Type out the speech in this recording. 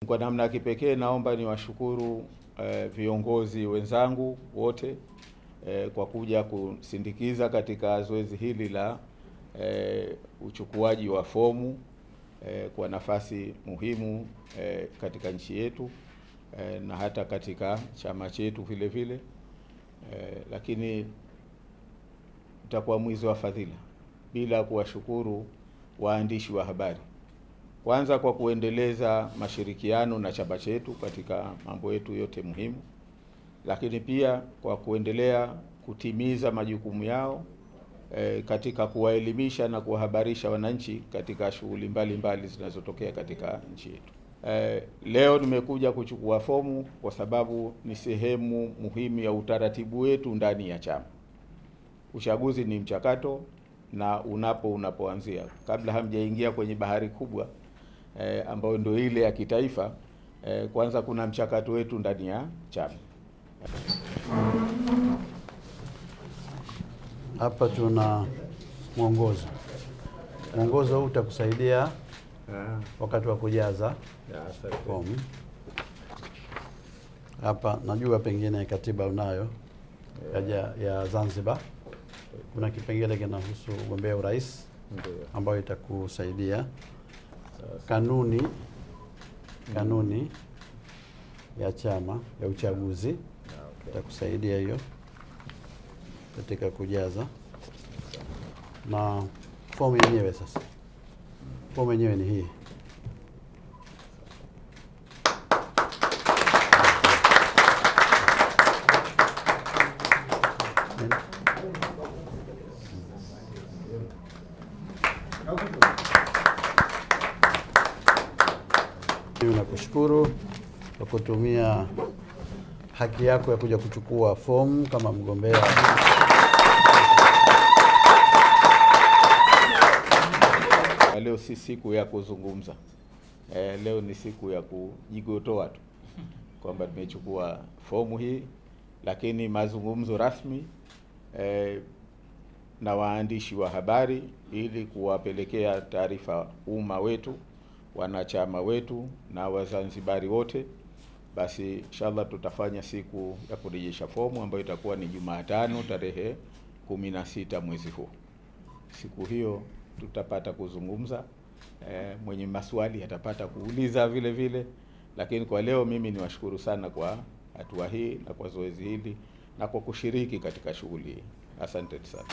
Kwa namna ya kipekee naomba niwashukuru viongozi wenzangu wote kwa kuja kusindikiza katika zoezi hili la uchukuaji wa fomu kwa nafasi muhimu katika nchi yetu na hata katika chama chetu vile vile. Lakini itakuwa mwizi wa fadhila bila kuwashukuru waandishi wa habari, kwanza kwa kuendeleza mashirikiano na chama chetu katika mambo yetu yote muhimu, lakini pia kwa kuendelea kutimiza majukumu yao katika kuwaelimisha na kuwahabarisha wananchi katika shughuli mbalimbali zinazotokea katika nchi yetu. Leo nimekuja kuchukua fomu kwa sababu ni sehemu muhimu ya utaratibu wetu ndani ya chama. Uchaguzi ni mchakato na unapoanzia, kabla hamjaingia kwenye bahari kubwa ambayo ndio ile ya kitaifa, kwanza kuna mchakato wetu ndani ya chama. Hapa tuna mwongozo. Mwongozo huu utakusaidia wakati wa kujaza fomu. Hapa najua pengine katiba unayo ya Zanzibar. Kuna kipengele kinahusu ugombea urais ambayo itakusaidia. Kanuni ya chama ya uchaguzi itakusaidia hiyo katika kujaza. Na fomu yenyewe sasa. Fomu yenyewe ni hii. Nakushukuru kwa kutumia haki yako ya kuja kuchukua fomu kama mgombea. Leo si siku ya kuzungumza. Leo ni siku ya kujigotoa tu kwamba tumechukua fomu hii, lakini mazungumzo rasmi na waandishi wa habari ili kuwapelekea taarifa umma wetu, wanachama wetu na Wazanzibari wote. Basi inshallah tutafanya siku ya kurejesha fomu ambayo itakuwa ni Jumatano tarehe 16 mwezi huu. Siku hiyo tutapata kuzungumza, mwenye maswali atapata kuuliza vile vile. Lakini kwa leo mimi niwashukuru sana kwa hatua hii na kwa zoezi hili na kwa kushiriki katika shughuli hii. Asante sana.